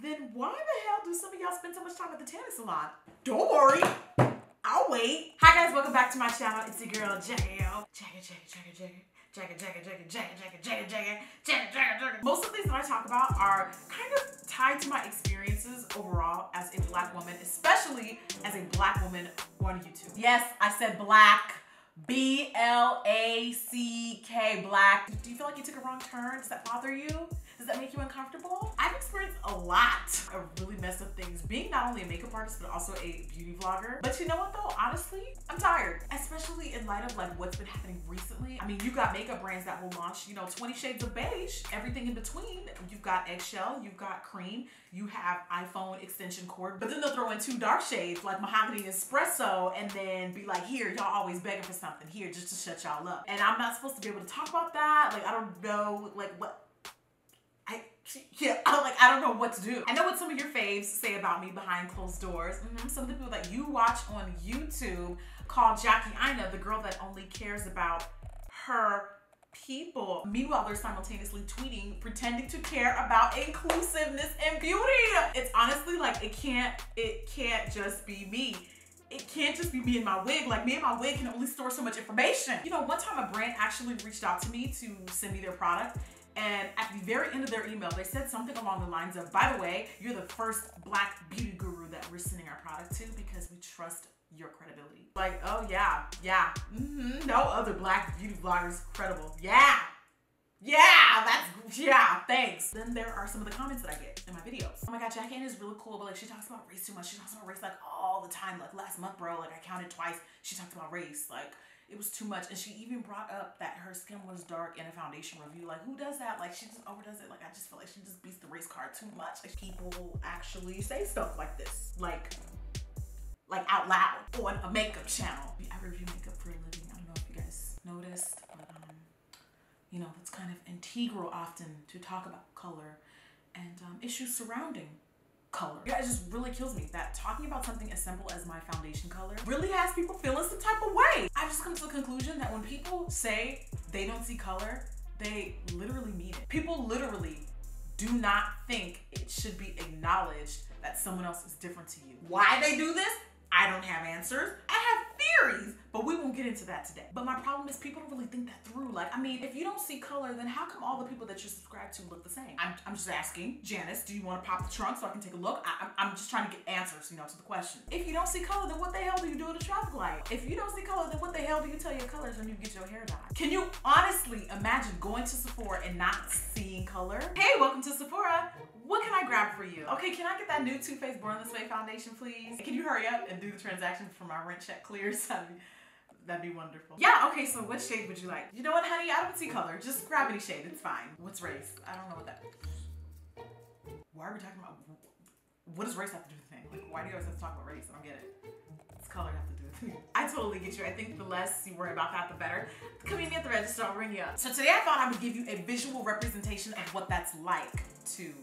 then why the hell do some of y'all spend so much time at the tanning salon? Don't worry, I'll wait. Hi guys, welcome back to my channel. It's your girl, Jayo. Most of the things that I talk about are kind of tied to my experiences overall as a black woman, especially as a black woman on YouTube. Yes, I said black. B-L-A-C-K, black. Do you feel like you took a wrong turn? Does that bother you? Does that make you uncomfortable? I've experienced a lot of really messed up things, being not only a makeup artist, but also a beauty vlogger. But you know what though? Honestly, I'm tired, especially in light of like what's been happening recently. I mean, you've got makeup brands that will launch, 20 shades of beige, everything in between. You've got eggshell, you've got cream, you have iPhone extension cord, but then they'll throw in 2 dark shades like mahogany espresso and then be like, here, y'all always begging for something here just to shut y'all up. And I'm not supposed to be able to talk about that. Like, I don't know, like what, I don't know what to do. I know what some of your faves say about me behind closed doors. Some of the people that you watch on YouTube call Jackie Aina the girl that only cares about her people. Meanwhile, they're simultaneously tweeting, pretending to care about inclusiveness and beauty. It's honestly like, it can't just be me. It can't just be me and my wig. Like, me and my wig can only store so much information. One time a brand actually reached out to me to send me their product. And at the very end of their email, they said something along the lines of, by the way, you're the first black beauty guru that we're sending our product to because we trust your credibility. Like, oh yeah. No other black beauty vlogger is credible. Yeah, thanks. Then there are some of the comments that I get in my videos. Oh my God, Jackie Aina is really cool, but like she talks about race too much. She talks about race like all the time. Like last month, bro, like I counted twice. She talked about race. Like, it was too much. And she even brought up that her skin was dark in a foundation review. Like, who does that? Like, she just overdoes it. Like, I just feel like she just beats the race card too much. Like, people actually say stuff like this. Like out loud on a makeup channel. I review makeup for a living. I don't know if you guys noticed, but it's kind of integral often to talk about color and issues surrounding color. It just really kills me that talking about something as simple as my foundation color really has people feeling some type of way. I've just come to the conclusion that when people say they don't see color, they literally mean it. People literally do not think it should be acknowledged that someone else is different to you. Why they do this? I don't have answers. I have theories, but we won't get into that today. But my problem is people don't really think that through. Like, I mean, if you don't see color, then how come all the people that you're subscribed to look the same? I'm just asking. Janice, do you want to pop the trunk so I can take a look? I'm just trying to get answers, to the question. If you don't see color, then what the hell do you do at a traffic light? If you don't see color, then what the hell do you tell your colors when you get your hair dyed? Can you honestly imagine going to Sephora and not seeing color? Hey, welcome to Sephora. What can I grab for you? Okay, can I get that new Too Faced Born This Way foundation, please? Can you hurry up and do the transaction before my rent check clears? That'd be wonderful. Yeah, okay, so what shade would you like? You know what, honey? I don't see color. Just grab any shade, it's fine. What's race? I don't know what that is. Why are we talking about, what does race have to do with anything? Like, why do you always have to talk about race? I don't get it. What's color have to do with it? I totally get you. I think the less you worry about that, the better. Come meet me at the register, I'll ring you up. So today I thought I would give you a visual representation of what that's like to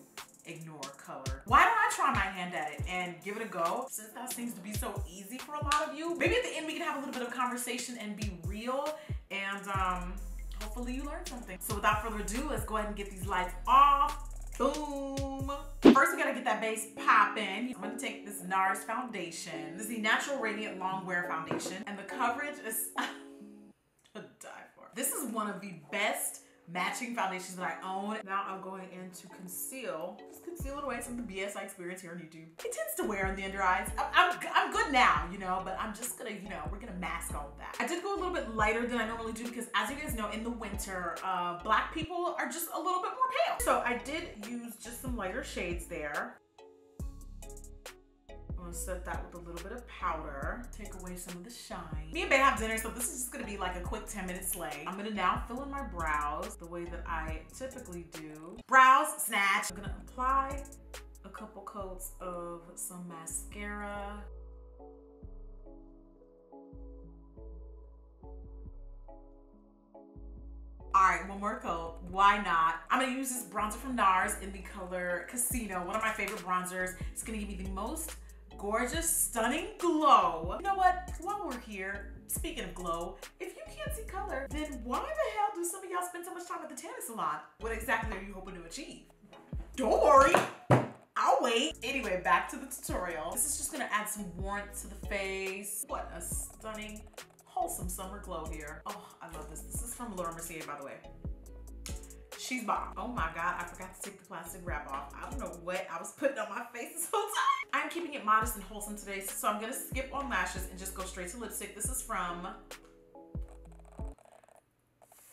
ignore color. Why don't I try my hand at it and give it a go? Since that seems to be so easy for a lot of you, maybe at the end we can have a little bit of conversation and be real, and hopefully you learn something. So without further ado, let's go ahead and get these lights off. Boom. First, we gotta get that base popping. I'm gonna take this NARS foundation. This is the Natural Radiant Long Wear Foundation, and the coverage is to die for. This is one of the best matching foundations that I own. Now I'm going in to conceal away some of the BS I experience here on YouTube. It tends to wear in the under eyes. I'm good now, but I'm just gonna, we're gonna mask all of that. I did go a little bit lighter than I normally do because, as you guys know, in the winter, black people are just a little bit more pale. So I did use just some lighter shades there. I'm gonna set that with a little bit of powder, take away some of the shine. Me and Bae have dinner, so this is just gonna be like a quick 10-minute slay. I'm gonna now fill in my brows the way that I typically do. Brows, snatch. I'm gonna apply a couple coats of some mascara. All right, one more coat. Why not? I'm gonna use this bronzer from NARS in the color Casino, one of my favorite bronzers. It's gonna give me the most gorgeous, stunning glow. You know what? While we're here, speaking of glow, if you can't see color, then why the hell do some of y'all spend so much time at the tanning salon? What exactly are you hoping to achieve? Don't worry, I'll wait. Anyway, back to the tutorial. This is just gonna add some warmth to the face. What a stunning, wholesome summer glow here. Oh, I love this. This is from Laura Mercier, by the way. She's bomb. Oh my God, I forgot to take the plastic wrap off. I don't know what I was putting on my face this whole time. I'm keeping it modest and wholesome today, so I'm gonna skip on lashes and just go straight to lipstick. This is from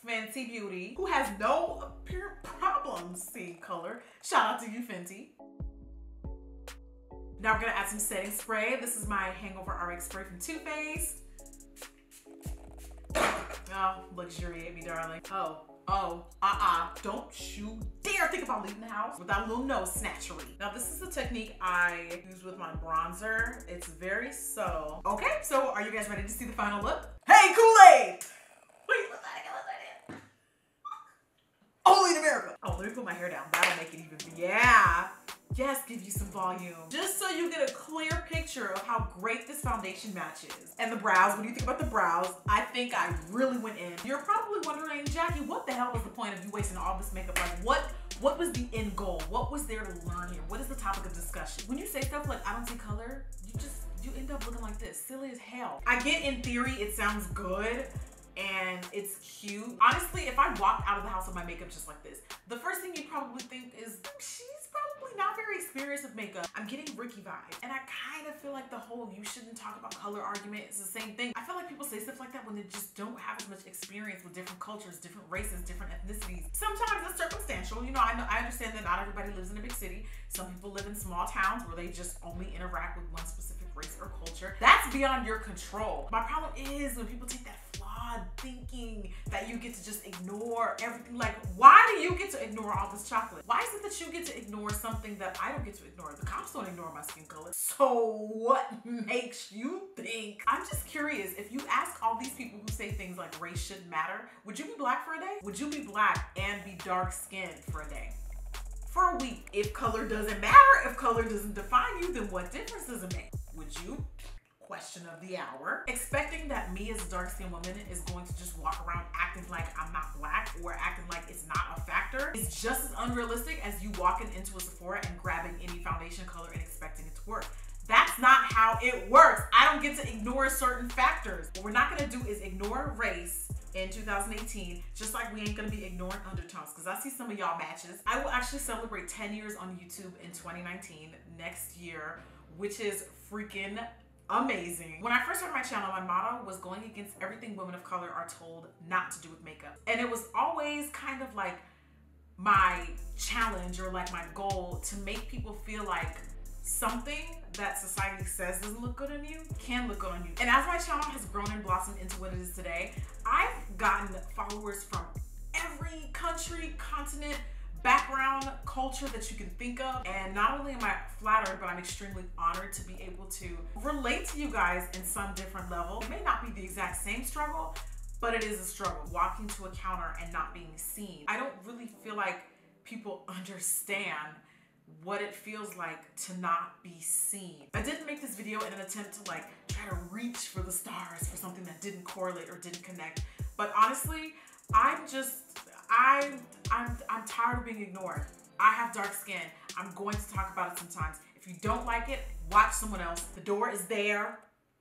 Fenty Beauty, who has no apparent problems seeing color. Shout out to you, Fenty. Now we're gonna add some setting spray. This is my Hangover RX spray from Too Faced. Oh, luxuriate me, darling. Don't you dare think about leaving the house without a little nose snatchery. Now this is the technique I use with my bronzer. It's very subtle. Okay, so are you guys ready to see the final look? Hey, Kool-Aid! Wait, what's that? Only in America. Oh, let me put my hair down. That'll make it even, yeah. Yes, give you some volume. Just so you get a clear picture of how great this foundation matches. And the brows, what do you think about the brows? I think I really went in. You're probably wondering, Jackie, what the hell was the point of you wasting all this makeup? Like what was the end goal? What was there to learn here? What is the topic of discussion? When you say stuff like, I don't see color, you end up looking like this, silly as hell. I get in theory, it sounds good, and it's cute. Honestly, if I walked out of the house with my makeup just like this, the first thing you'd probably think is, she's probably not very experienced with makeup. I'm getting Ricky vibes. And I kind of feel like the whole you shouldn't talk about color argument is the same thing. I feel like people say stuff like that when they just don't have as much experience with different cultures, different races, different ethnicities. Sometimes it's circumstantial. You know, I understand that not everybody lives in a big city. Some people live in small towns where they just only interact with one specific race or culture. That's beyond your control. My problem is when people take that flawed thinking that you get to just ignore everything. Like, why do you get to ignore all this chocolate? Why is it that you get to ignore something that I don't get to ignore? The cops don't ignore my skin color. So what makes you think? I'm just curious, if you ask all these people who say things like race shouldn't matter, would you be black for a day? Would you be black and be dark skinned for a day? For a week? If color doesn't matter, if color doesn't define you, then what difference does it make? Would you? Question of the hour. Expecting that me as a dark-skinned woman is going to just walk around acting like I'm not black or acting like it's not a factor is just as unrealistic as you walking into a Sephora and grabbing any foundation color and expecting it to work. That's not how it works. I don't get to ignore certain factors. What we're not gonna do is ignore race in 2018, just like we ain't gonna be ignoring undertones, because I see some of y'all matches. I will actually celebrate 10 years on YouTube in 2019, next year, which is freaking amazing. When I first started my channel, my motto was going against everything women of color are told not to do with makeup. And it was always kind of like my challenge or like my goal to make people feel like something that society says doesn't look good on you can look good on you. And as my channel has grown and blossomed into what it is today, I've gotten followers from every country, continent, background, culture that you can think of. And not only am I flattered, but I'm extremely honored to be able to relate to you guys in some different level. It may not be the exact same struggle, but it is a struggle. Walking to a counter and not being seen. I don't really feel like people understand what it feels like to not be seen. I didn't make this video in an attempt to like try to reach for the stars for something that didn't correlate or didn't connect. But honestly, I'm tired of being ignored. I have dark skin. I'm going to talk about it sometimes. If you don't like it, watch someone else. The door is there,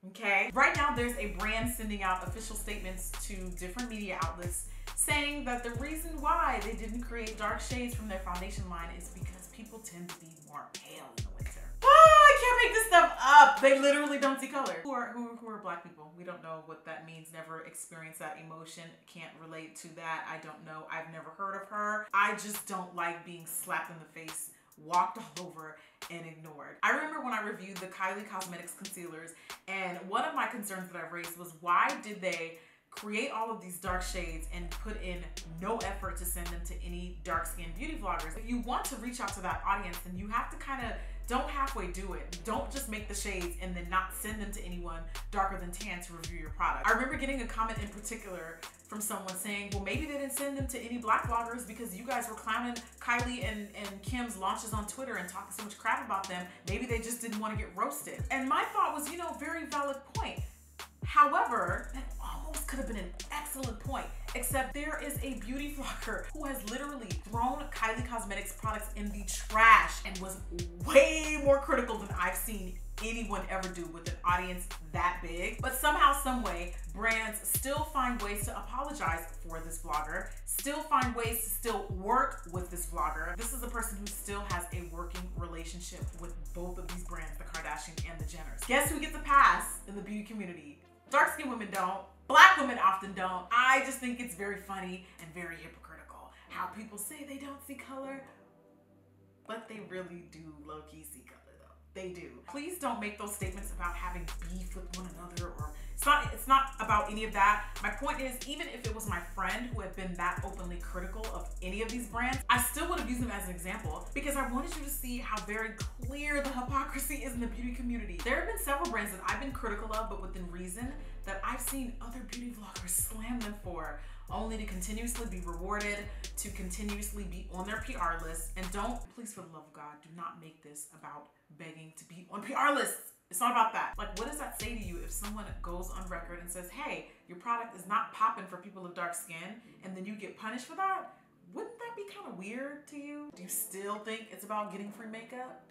okay? Right now, there's a brand sending out official statements to different media outlets saying that the reason why they didn't create dark shades from their foundation line is because people tend to be more pale in the winter. I can't make this stuff up. They literally don't see color. Who are black people? We don't know what that means. Never experienced that emotion. Can't relate to that. I don't know. I've never heard of her. I just don't like being slapped in the face, walked all over, and ignored. I remember when I reviewed the Kylie Cosmetics concealers, and one of my concerns that I raised was, why did they create all of these dark shades and put in no effort to send them to any dark-skinned beauty vloggers? If you want to reach out to that audience, then you have to kind of don't halfway do it. Don't just make the shades and then not send them to anyone darker than tan to review your product. I remember getting a comment in particular from someone saying, well, maybe they didn't send them to any black bloggers because you guys were clowning Kylie and Kim's launches on Twitter and talking so much crap about them. Maybe they just didn't want to get roasted. And my thought was, you know, very valid point. However, that almost could have been an excellent point, except there is a beauty vlogger who has literally thrown Kylie Cosmetics products in the trash and was way more critical than I've seen anyone ever do with an audience that big. But somehow, some way, brands still find ways to apologize for this vlogger, still find ways to still work with this vlogger. This is a person who still has a working relationship with both of these brands, the Kardashians and the Jenners. Guess who gets a pass in the beauty community? Dark-skinned women don't. Black women often don't. I just think it's very funny and very hypocritical how people say they don't see color, but they really do low-key see color. They do. Please don't make those statements about having beef with one another, or it's not about any of that. My point is, even if it was my friend who had been that openly critical of any of these brands, I still would have used them as an example because I wanted you to see how very clear the hypocrisy is in the beauty community. There have been several brands that I've been critical of, but within reason, that I've seen other beauty vloggers slam them for, only to continuously be rewarded, to continuously be on their PR list. And don't, please, for the love of God, do not make this about begging to be on PR lists. It's not about that. Like, what does that say to you if someone goes on record and says, hey, your product is not popping for people of dark skin, and then you get punished for that? Wouldn't that be kind of weird to you? Do you still think it's about getting free makeup?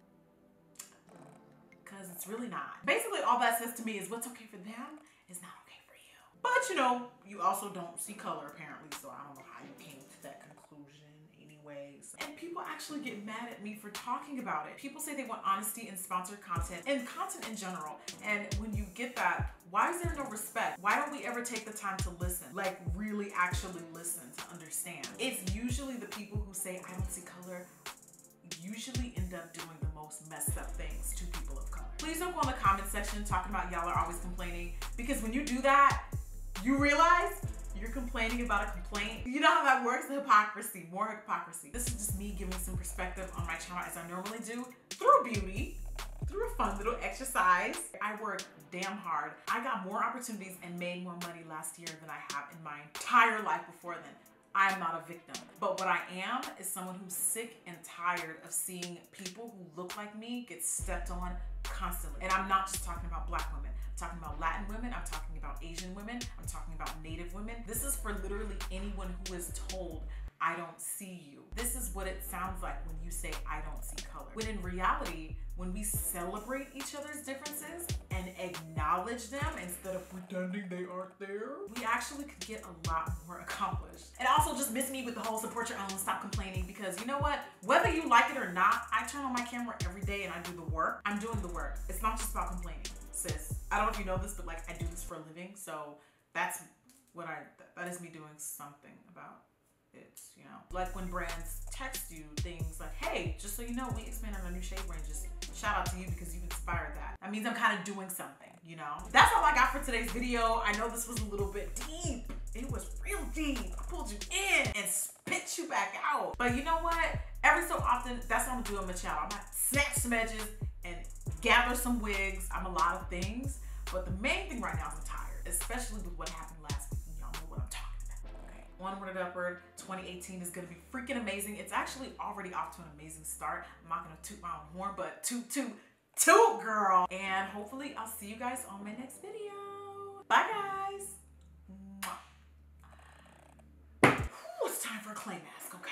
Because it's really not. Basically, all that says to me is what's okay for them is not okay for you. But you know, you also don't see color apparently, so I don't know how you came to that conclusion anyways. And people actually get mad at me for talking about it. People say they want honesty in sponsored content and content in general. And when you get that, why is there no respect? Why don't we ever take the time to listen? Like, really actually listen to understand. It's usually the people who say, I don't see color, usually end up doing the most messed up things to people of color. Please don't go in the comment section talking about y'all are always complaining, because when you do that, you realize you're complaining about a complaint. You know how that works? The hypocrisy, more hypocrisy. This is just me giving some perspective on my channel as I normally do through beauty, through a fun little exercise. I work damn hard. I got more opportunities and made more money last year than I have in my entire life before then. I'm not a victim. But what I am is someone who's sick and tired of seeing people who look like me get stepped on constantly. And I'm not just talking about Black women. I'm talking about Latin women. I'm talking about Asian women. I'm talking about Native women. This is for literally anyone who is told, I don't see you. This is what it sounds like when you say, I don't see color. When in reality, when we celebrate each other's differences and acknowledge them instead of pretending they aren't there, we actually could get a lot more accomplished. And also just miss me with the whole support your own, stop complaining, because you know what? Whether you like it or not, I turn on my camera every day and I do the work. I'm doing the work. It's not just about complaining, sis. I don't know if you know this, but like I do this for a living. So that's what that is me doing something about it, you know? Like when brands text you things like, hey, just so you know, we expanded our new shade ranges. Shout out to you because you've inspired that. That means I'm kind of doing something, you know? That's all I got for today's video. I know this was a little bit deep. It was real deep. I pulled you in and spit you back out. But you know what? Every so often, that's what I'm gonna do on my channel. I'm gonna snatch some edges and gather some wigs. I'm a lot of things. But the main thing right now is I'm tired, especially with what happened last week. Y'all know what I'm talking about, okay? Onward and upward, 2018 is gonna be freaking amazing. It's actually already off to an amazing start. I'm not gonna toot my own horn, but toot, girl. And hopefully I'll see you guys on my next video. Bye, guys. Mwah. Ooh, it's time for a clay mask, okay?